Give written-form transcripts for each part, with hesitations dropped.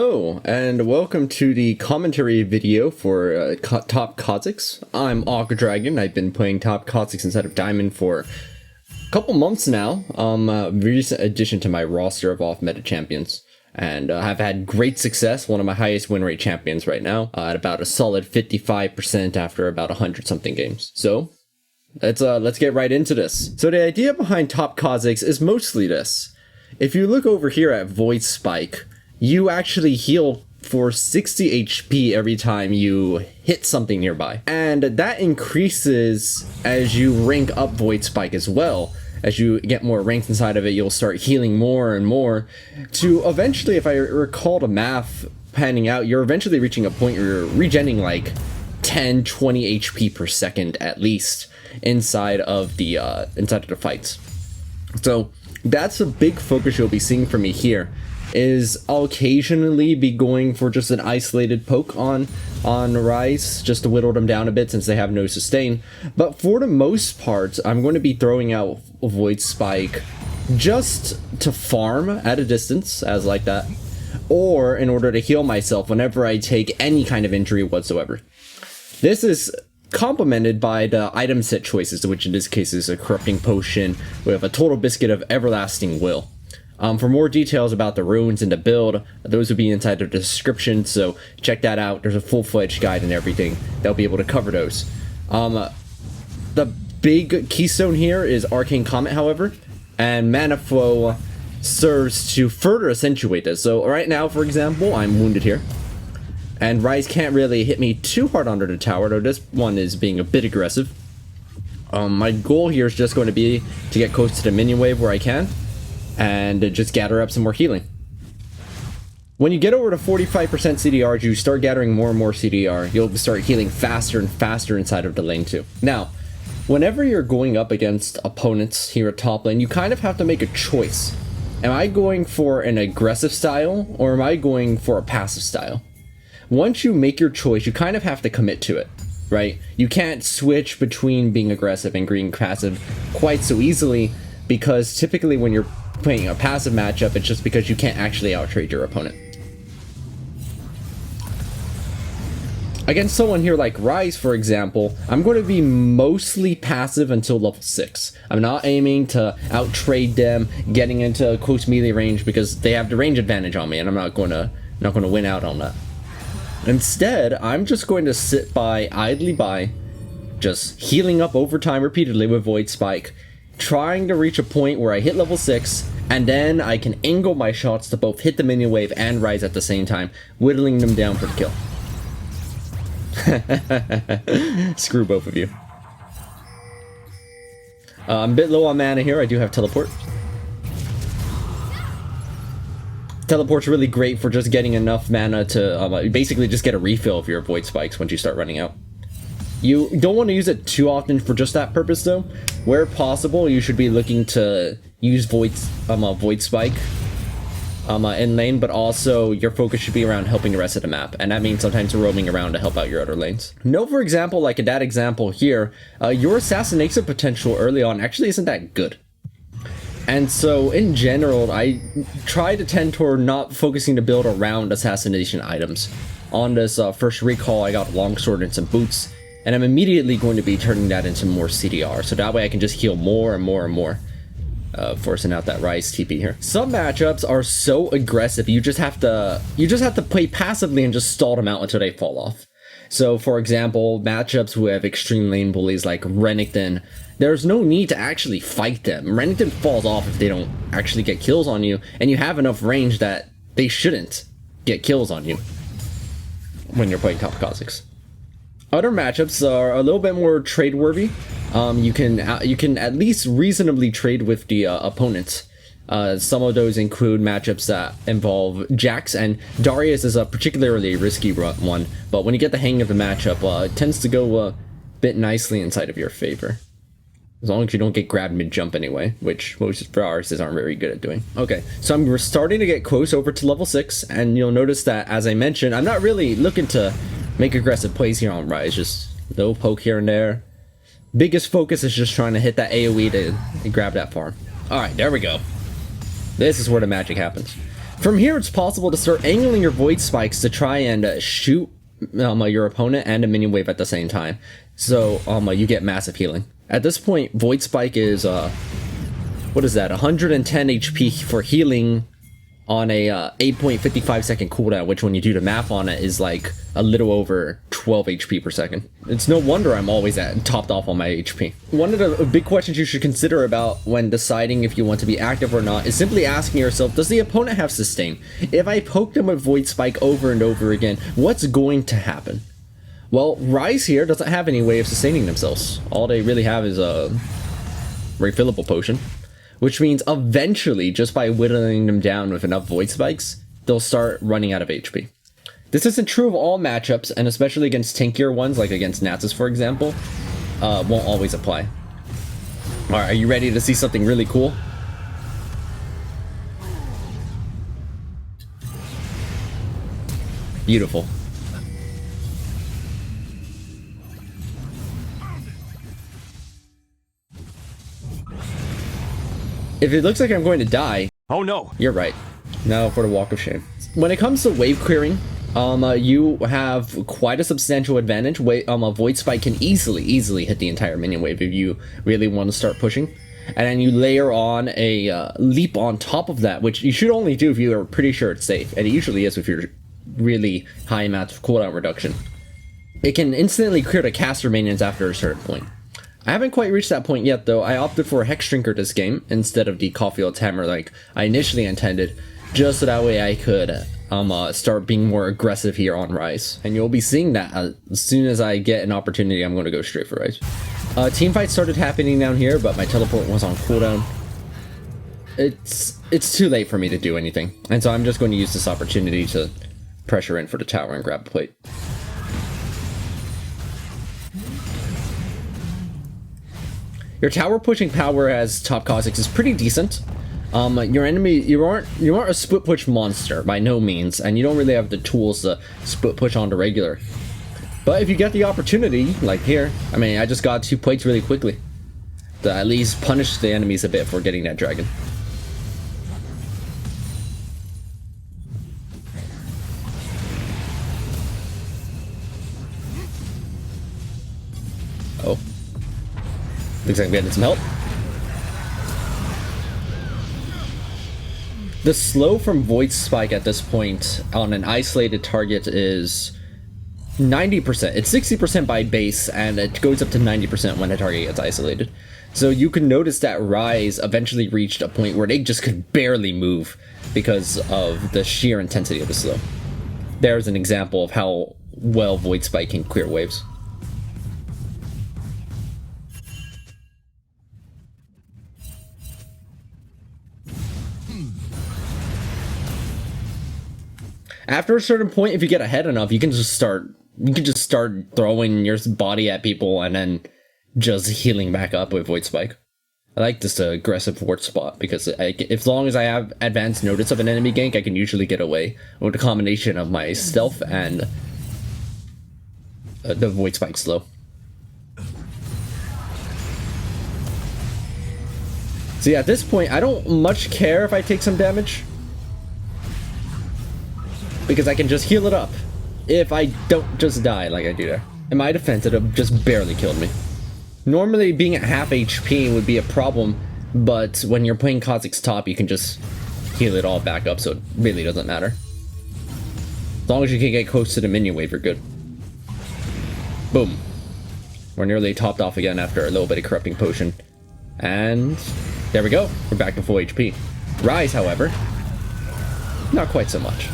Hello, and welcome to the commentary video for Top Kha'Zix. I'm AquaDragon. I've been playing Top Kha'Zix inside of Diamond for a couple months now. Recent addition to my roster of off-meta champions. And I've had great success, one of my highest win rate champions right now, at about a solid 55% after about 100-something games. So, let's get right into this. So the idea behind Top Kha'Zix is mostly this. If you look over here at Void Spike, you actually heal for 60 HP every time you hit something nearby. And that increases as you rank up Void Spike as well. As you get more ranks inside of it, you'll start healing more and more to eventually, if I recall the math panning out, you're eventually reaching a point where you're regenning like 10, 20 HP per second at least inside of the fights. So that's a big focus you'll be seeing from me here. Is I'll occasionally be going for just an isolated poke on Rise, just to whittle them down a bit since they have no sustain. But for the most part, I'm going to be throwing out Void Spike just to farm at a distance, as like that, or in order to heal myself whenever I take any kind of injury whatsoever. This is complemented by the item set choices, which in this case is a Corrupting Potion with a Total Biscuit of Everlasting Will. For more details about the runes and the build, those will be inside the description, so check that out. There's a full-fledged guide and everything that'll be able to cover those. The big keystone here is Arcane Comet, however, and Mana Flow serves to further accentuate this. So right now, for example, I'm wounded here, and Rise can't really hit me too hard under the tower, though this one is being a bit aggressive. My goal here is just going to be to get close to the minion wave where I can, and just gather up some more healing. When you get over to 45% CDR, you start gathering more and more CDR. You'll start healing faster and faster inside of the lane too. Now, whenever you're going up against opponents here at top lane, you kind of have to make a choice. Am I going for an aggressive style, or am I going for a passive style? Once you make your choice, you kind of have to commit to it, right? You can't switch between being aggressive and being passive quite so easily, because typically when you're playing a passive matchup, it's just because you can't actually outtrade your opponent. Against someone here like Rise, for example, I'm going to be mostly passive until level 6. I'm not aiming to outtrade them, getting into close melee range, because they have the range advantage on me, and I'm not going to win out on that. Instead, I'm just going to sit idly by, just healing up over time repeatedly with Void Spike, trying to reach a point where I hit level 6, and then I can angle my shots to both hit the minion wave and Rise at the same time, whittling them down for the kill. Screw both of you. I'm a bit low on mana here. I do have Teleport. Teleport's really great for just getting enough mana to basically just get a refill of your Void Spikes once you start running out. You don't want to use it too often for just that purpose, though. Where possible, you should be looking to use Void Spike in lane, but also your focus should be around helping the rest of the map, and that means sometimes roaming around to help out your other lanes. Note, for example, like in that example here, your assassination potential early on actually isn't that good. And so, in general, I try to tend toward not focusing to build around assassination items. On this first recall, I got a longsword and some boots, and I'm immediately going to be turning that into more CDR, so that way I can just heal more and more and more, forcing out that Rise TP here. Some matchups are so aggressive, you just have to play passively and just stall them out until they fall off. So, for example, matchups who have extreme lane bullies like Renekton, there's no need to actually fight them. Renekton falls off if they don't actually get kills on you, and you have enough range that they shouldn't get kills on you when you're playing Top Kha'Zix. Other matchups are a little bit more trade-worthy. You can at least reasonably trade with the opponents. Some of those include matchups that involve Jax, and Darius is a particularly risky one, but when you get the hang of the matchup, it tends to go a bit nicely inside of your favor. As long as you don't get grabbed mid-jump anyway, which most Dariuses aren't very good at doing. Okay, so we're starting to get close over to level 6, and you'll notice that, as I mentioned, I'm not really looking to make aggressive plays here on Rise, just a little poke here and there. Biggest focus is just trying to hit that AoE to grab that farm. Alright, there we go. This is where the magic happens. From here, it's possible to start angling your Void Spikes to try and shoot your opponent and a minion wave at the same time. So you get massive healing. At this point, Void Spike is, what is that, 110 HP for healing on a 8.55 second cooldown, which when you do the math on it is like a little over 12 HP per second. It's no wonder I'm always topped off on my HP. One of the big questions you should consider about when deciding if you want to be active or not is simply asking yourself, does the opponent have sustain? If I poke them with Void Spike over and over again, what's going to happen? Well, Rise here doesn't have any way of sustaining themselves. All they really have is a refillable potion, which means eventually, just by whittling them down with enough Void Spikes, they'll start running out of HP. This isn't true of all matchups, and especially against tankier ones, like against Nasus, for example, won't always apply. Alright, are you ready to see something really cool? Beautiful. If it looks like I'm going to die... Oh no! You're right. Now for the Walk of Shame. When it comes to wave clearing, you have quite a substantial advantage. A Void Spike can easily hit the entire minion wave if you really want to start pushing. And then you layer on a leap on top of that, which you should only do if you are pretty sure it's safe. And it usually is if you're really high amount of cooldown reduction. It can instantly clear the caster minions after a certain point. I haven't quite reached that point yet, though. I opted for a Hex Drinker this game instead of the Caulfield's Hammer like I initially intended, just so that way I could start being more aggressive here on Rise. And you'll be seeing that as soon as I get an opportunity. I'm going to go straight for Rise. Team fights started happening down here, but my teleport was on cooldown. It's too late for me to do anything, and so I'm just going to use this opportunity to pressure in for the tower and grab the plate. Your tower pushing power as top Kha'Zix is pretty decent. Your enemy, you aren't a split push monster by no means, and you don't really have the tools to split push onto regular. But if you get the opportunity, like here, I mean, I just got 2 plates really quickly to at least punish the enemies a bit for getting that dragon. Oh. Looks like I'm getting some help. The slow from Void Spike at this point on an isolated target is 90%. It's 60% by base, and it goes up to 90% when a target gets isolated. So you can notice that Rise eventually reached a point where they just could barely move because of the sheer intensity of the slow. There's an example of how well Void Spike can clear waves. After a certain point, if you get ahead enough, you can just start throwing your body at people and then just healing back up with Void Spike. I like this aggressive ward spot because as long as I have advanced notice of an enemy gank, I can usually get away with a combination of my stealth and the Void Spike slow. See, at this point, I don't much care if I take some damage, because I can just heal it up if I don't just die like I do there. In my defense, it would have just barely killed me. Normally, being at half HP would be a problem, but when you're playing Kha'Zix top, you can just heal it all back up, so it really doesn't matter. As long as you can get close to the minion wave, you're good. Boom. We're nearly topped off again after a little bit of Corrupting Potion. And there we go. We're back to full HP. Rise, however, not quite so much.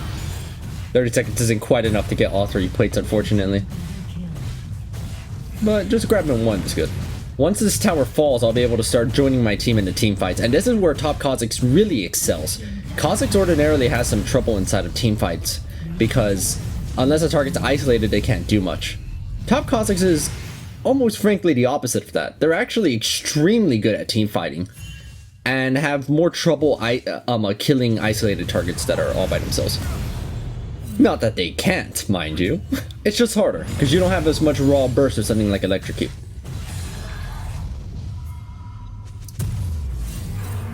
30 seconds isn't quite enough to get all 3 plates, unfortunately. But just grabbing one is good. Once this tower falls, I'll be able to start joining my team in the team fights, and this is where top Kha'Zix really excels. Kha'Zix ordinarily has some trouble inside of team fights, because unless a target's isolated, they can't do much. Top Kha'Zix is almost frankly the opposite of that. They're actually extremely good at team fighting, and have more trouble killing isolated targets that are all by themselves. Not that they can't, mind you. It's just harder, because you don't have as much raw burst or something like Electrocute.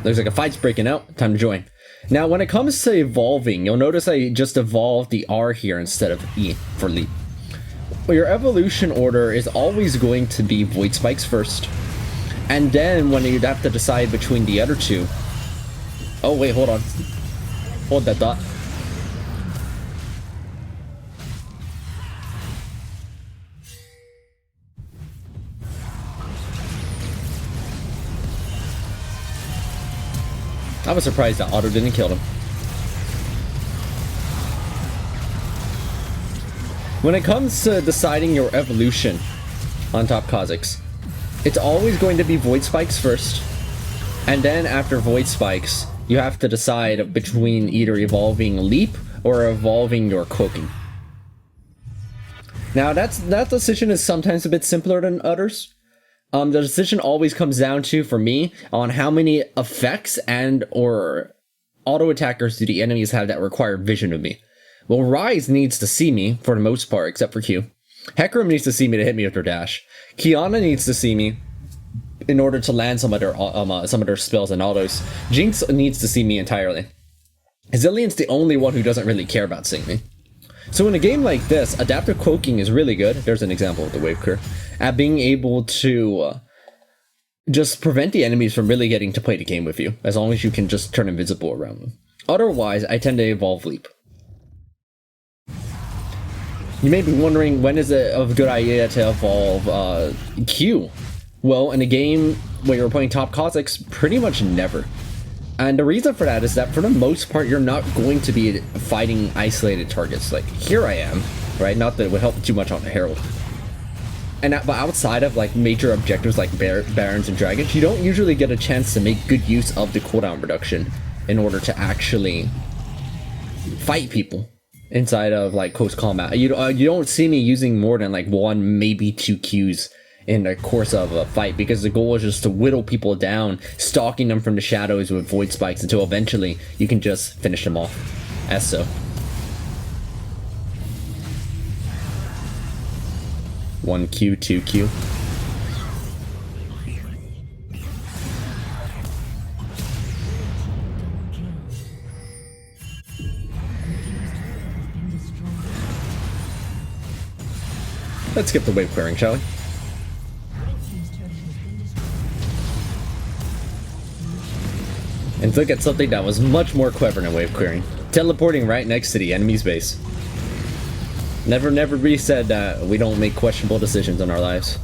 Looks like a fight's breaking out. Time to join. Now, when it comes to evolving, you'll notice I just evolved the R here instead of E for leap. Well, your evolution order is always going to be Void Spikes first. And then when you'd have to decide between the other two... Oh, wait, hold on. Hold that thought. I was surprised that auto didn't kill him. When it comes to deciding your evolution on top Kha'Zix, it's always going to be Void Spikes first, and then after Void Spikes, you have to decide between either evolving Leap or evolving your Cloaking. Now that decision is sometimes a bit simpler than others. The decision always comes down to, for me, on how many effects and or auto attackers do the enemies have that require vision of me. Well, Rise needs to see me, for the most part, except for Q. Hecarim needs to see me to hit me with her dash. Kiana needs to see me in order to land some of their spells and autos. Jinx needs to see me entirely. Zillion's the only one who doesn't really care about seeing me. So in a game like this, Adaptive Cloaking is really good. There's an example of the Wave Clear. At being able to just prevent the enemies from really getting to play the game with you, as long as you can just turn invisible around them. Otherwise, I tend to evolve Leap. You may be wondering, when is it a good idea to evolve Q? Well, in a game where you're playing top Kha'Zix, pretty much never. And the reason for that is that for the most part, you're not going to be fighting isolated targets. Like, here I am, right? Not that it would help too much on the Herald. And but outside of like major objectives like Barons and Dragons, you don't usually get a chance to make good use of the cooldown reduction in order to actually fight people inside of like close combat. You don't see me using more than like 1, maybe 2 Qs in the course of a fight, because the goal is just to whittle people down, stalking them from the shadows with Void Spikes until eventually you can just finish them off. As so. One Q, 2 Q. Let's skip the wave clearing, shall we? And look at something that was much more clever than wave clearing. Teleporting right next to the enemy's base. Never be said that we don't make questionable decisions in our lives.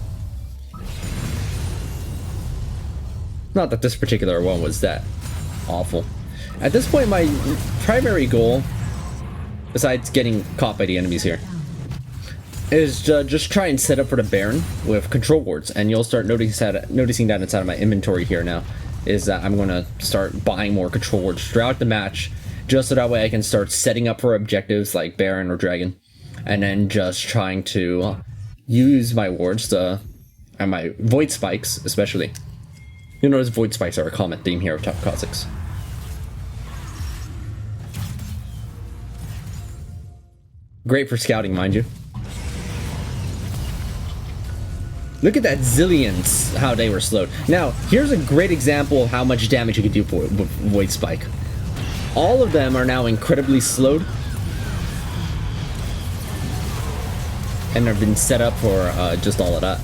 Not that this particular one was that awful. At this point, my primary goal, besides getting caught by the enemies here, is to just try and set up for the Baron with control wards, and you'll start noticing that inside of my inventory here now, is that I'm going to start buying more control wards throughout the match, just so that way I can start setting up for objectives like Baron or Dragon, and then just trying to use my wards to, and my Void Spikes especially. You'll notice Void Spikes are a common theme here of top Kha'Zix. Great for scouting, mind you. Look at that zillions, how they were slowed. Now, here's a great example of how much damage you can do with Void Spike. All of them are now incredibly slowed. And they've been set up for just all of that.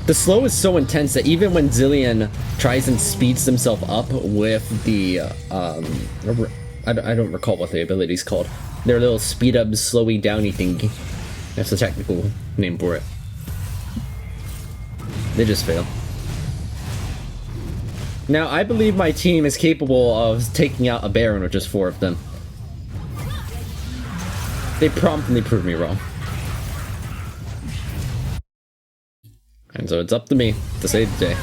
The slow is so intense that even when Zillion tries and speeds himself up with the, I don't recall what the ability's called. Their little speed up, slowy downy thingy. That's the technical name for it. They just fail. Now, I believe my team is capable of taking out a Baron with just 4 of them. They promptly proved me wrong. And so it's up to me to save the day.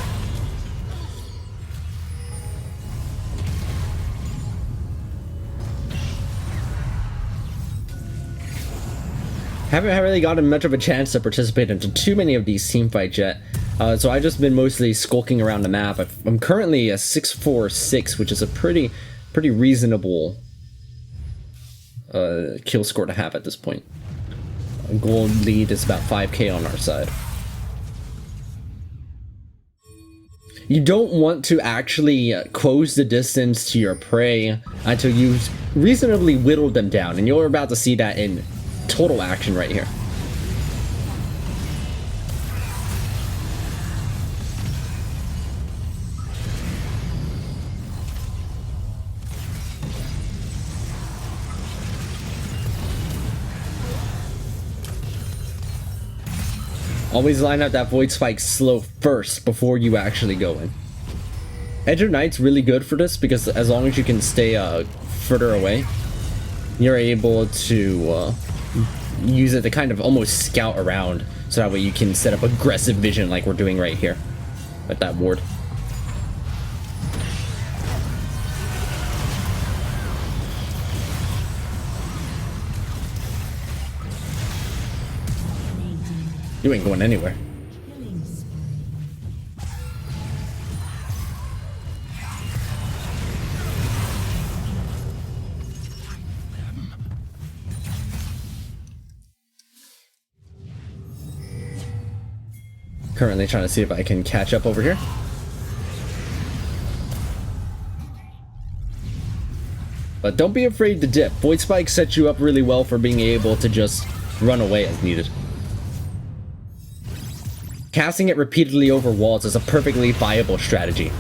Haven't really gotten much of a chance to participate into too many of these team fights yet, so I've just been mostly skulking around the map. I'm currently a 646, which is a pretty reasonable kill score to have at this point. Gold lead is about 5k on our side. you don't want to actually close the distance to your prey until you've reasonably whittled them down, and you're about to see that in total action right here. Always line up that Void Spike slow first before you actually go in. Edge of Night's really good for this because as long as you can stay further away, you're able to use it to kind of almost scout around, so that way you can set up aggressive vision like we're doing right here with that ward. You ain't going anywhere. Currently trying to see if I can catch up over here. But don't be afraid to dip. Void Spike sets you up really well for being able to just run away as needed. Casting it repeatedly over walls is a perfectly viable strategy.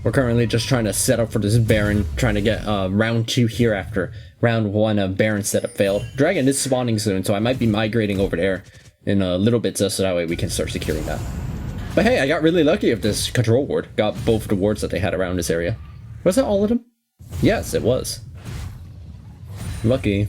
We're currently just trying to set up for this Baron, trying to get round 2 here after round 1 Baron setup failed. Dragon is spawning soon, so I might be migrating over there in a little bit just so that way we can start securing that. But hey, I got really lucky with this control ward. Got both the wards that they had around this area. Was that all of them? Yes, it was. Lucky.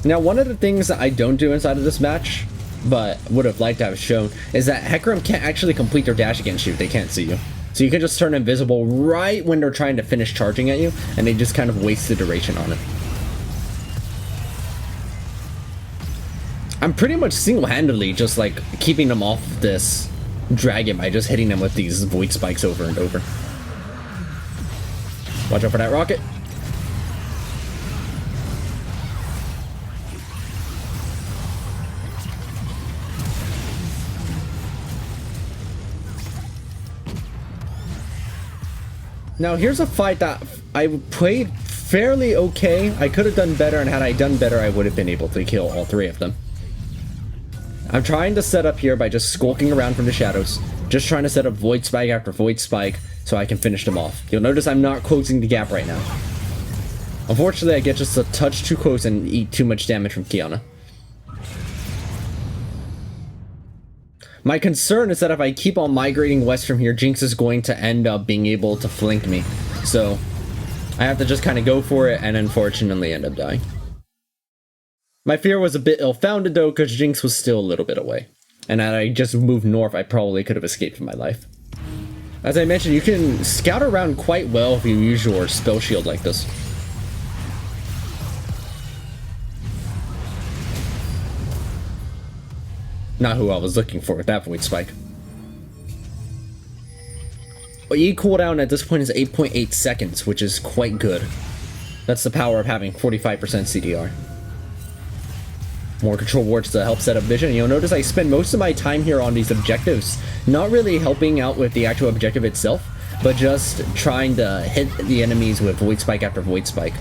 Now, one of the things that I don't do inside of this match, but would have liked to have shown, is that Hecarim can't actually complete their dash against you. They can't see you. So you can just turn invisible right when they're trying to finish charging at you, and they just kind of waste the duration on it. I'm pretty much single-handedly just like keeping them off this dragon by just hitting them with these Void Spikes over and over. Watch out for that rocket. Now here's a fight that I played fairly okay. I could have done better, and had I done better I would have been able to kill all 3 of them. I'm trying to set up here by just skulking around from the shadows, just trying to set up Void Spike after Void Spike so I can finish them off. You'll notice I'm not closing the gap right now. Unfortunately, I get just a touch too close and eat too much damage from Qiyana. My concern is that if I keep on migrating west from here, Jinx is going to end up being able to flank me. So I have to just kind of go for it and unfortunately end up dying. My fear was a bit ill-founded though, because Jinx was still a little bit away. And had I just moved north, I probably could have escaped from my life. As I mentioned, you can scout around quite well if you use your spell shield like this. Not who I was looking for with that Void Spike. But E cooldown at this point is 8.8 seconds, which is quite good. That's the power of having 45% CDR. More control wards to help set up vision. You'll notice I spend most of my time here on these objectives, not really helping out with the actual objective itself, but just trying to hit the enemies with Void Spike after Void Spike.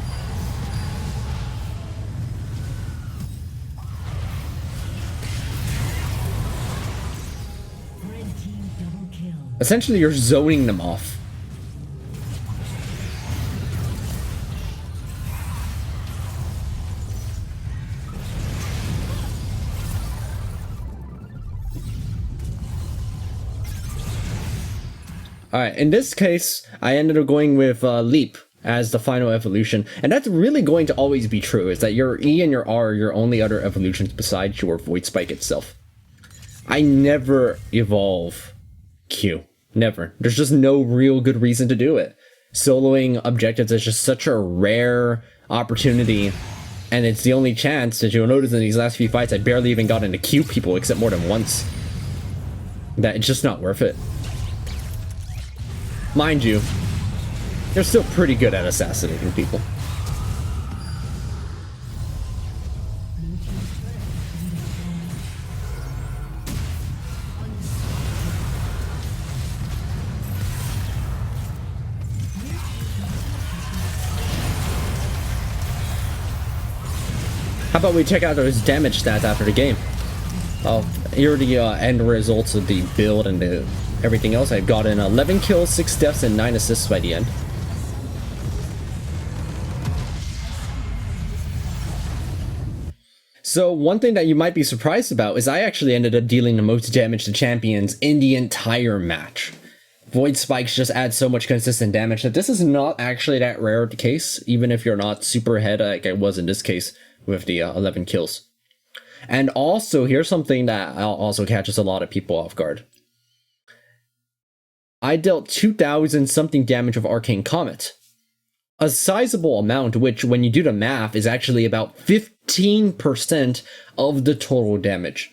Essentially, you're zoning them off. Alright, in this case, I ended up going with Leap as the final evolution, and that's really going to always be true, is that your E and your R are your only other evolutions besides your Void Spike itself. I never evolve Q. Never. There's just no real good reason to do it. Soloing objectives is just such a rare opportunity, and it's the only chance that you'll notice in these last few fights I barely even got into Q people except more than once. That it's just not worth it. Mind you, they're still pretty good at assassinating people. How about we check out those damage stats after the game? Here are the end results of the build and everything else. I've gotten 11 kills, 6 deaths, and 9 assists by the end. So one thing that you might be surprised about is I actually ended up dealing the most damage to champions in the entire match. Void Spikes just add so much consistent damage that this is not actually that rare of the case, even if you're not super ahead like I was in this case with the 11 kills. And also, here's something that also catches a lot of people off guard. I dealt 2,000 something damage of Arcane Comet. A sizable amount, which when you do the math is actually about 15% of the total damage.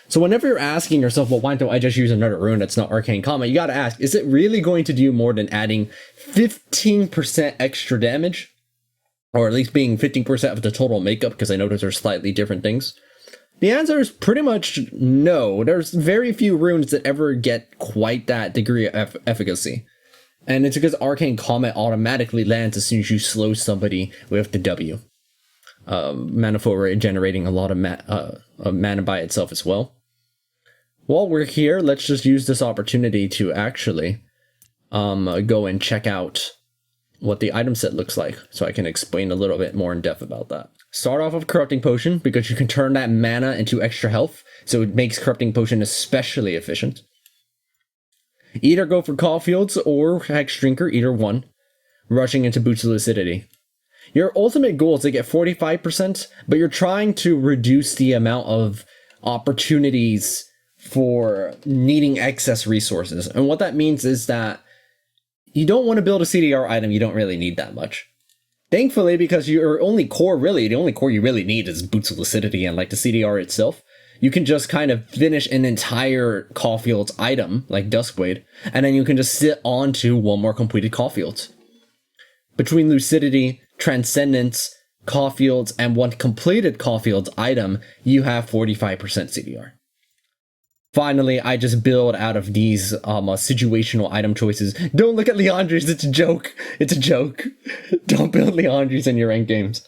So whenever you're asking yourself, well, why don't I just use another rune that's not Arcane Comet, you gotta ask, is it really going to do more than adding 15% extra damage? Or at least being 15% of the total makeup, because I know those are slightly different things. The answer is pretty much no. There's very few runes that ever get quite that degree of efficacy. And it's because Arcane Comet automatically lands as soon as you slow somebody with the W. Mana for generating a lot of mana by itself as well. While we're here, let's just use this opportunity to actually go and check out what the item set looks like, so I can explain a little bit more in depth about that. Start off with Corrupting Potion, because you can turn that mana into extra health, so it makes Corrupting Potion especially efficient. Either go for Caulfield's or Hex Drinker, either one. Rushing into boosts Lucidity. Your ultimate goal is to get 45%, but you're trying to reduce the amount of opportunities for needing excess resources. And what that means is that you don't want to build a CDR item you don't really need that much. Thankfully, because your only core you really need is Boots of Lucidity and like the CDR itself, you can just kind of finish an entire Caulfield's item, like Duskblade, and then you can just sit on to one more completed Caulfield. Between Lucidity, Transcendence, Caulfield's, and one completed Caulfield's item, you have 45% CDR. Finally, I just build out of these situational item choices. Don't look at Leandri's, it's a joke. It's a joke. Don't build Leandri's in your ranked games.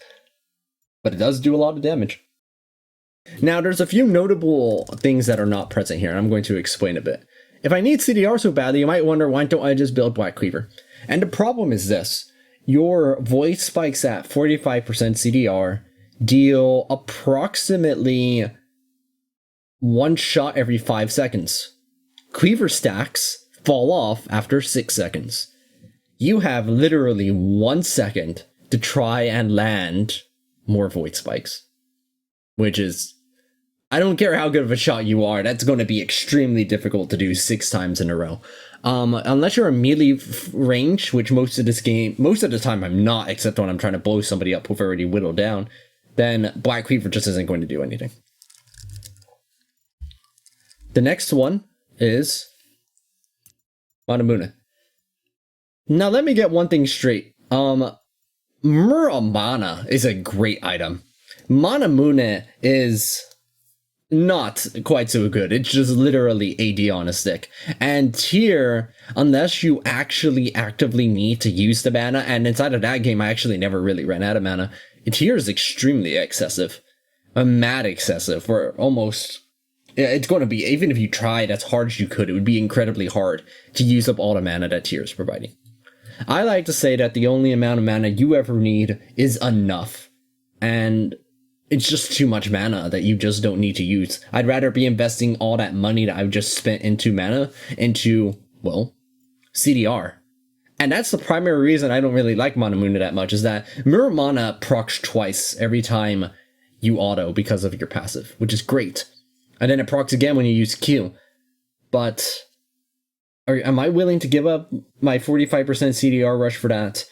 But it does do a lot of damage. Now, there's a few notable things that are not present here, and I'm going to explain a bit. If I need CDR so badly, you might wonder, why don't I just build Black Cleaver? And the problem is this. Your Void Spikes at 45% CDR deal approximately 1 shot every 5 seconds. Cleaver stacks fall off after 6 seconds. You have literally 1 second to try and land more Void Spikes. Which is, I don't care how good of a shot you are, that's going to be extremely difficult to do 6 times in a row. Unless you're a melee range, which most of the time I'm not, except when I'm trying to blow somebody up who've already whittled down, then Black Cleaver just isn't going to do anything. The next one is Manamuna. Now let me get one thing straight. Muramana is a great item. Manamuna is not quite so good. It's just literally AD on a stick. And here, unless you actually actively need to use the mana, and inside of that game I actually never really ran out of mana, here is extremely excessive. Mad excessive, for almost... It's going to be, even if you tried as hard as you could, it would be incredibly hard to use up all the mana that tier is providing. I like to say that the only amount of mana you ever need is enough. And it's just too much mana that you just don't need to use. I'd rather be investing all that money that I've just spent into mana into, well, CDR. And that's the primary reason I don't really like Manamuna that much, is that Muramana procs twice every time you auto because of your passive, which is great. And then it procs again when you use Q. But am I willing to give up my 45% CDR rush for that?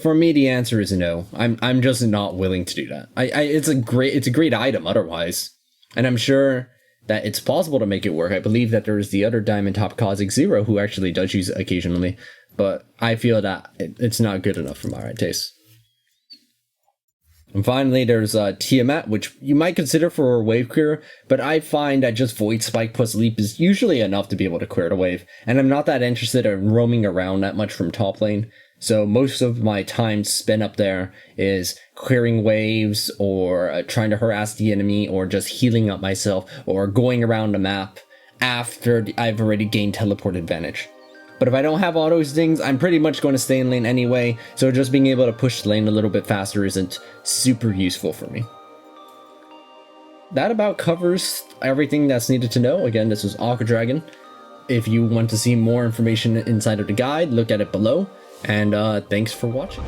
For me, the answer is no. I'm just not willing to do that. It's a great item otherwise, and I'm sure that it's possible to make it work. I believe that there's the other Diamond Top Kha'Zix 0 who actually does use it occasionally, but I feel that it's not good enough for my taste. And finally, there's Tiamat, which you might consider for a wave clear, but I find that just Void Spike plus Leap is usually enough to be able to clear the wave, and I'm not that interested in roaming around that much from top lane. So most of my time spent up there is clearing waves, or trying to harass the enemy, or just healing up myself, or going around the map after I've already gained teleport advantage. But if I don't have all those things, I'm pretty much going to stay in lane anyway, so just being able to push the lane a little bit faster isn't super useful for me. That about covers everything that's needed to know. Again, this was AquaDragon. If you want to see more information inside of the guide, look at it below, and thanks for watching.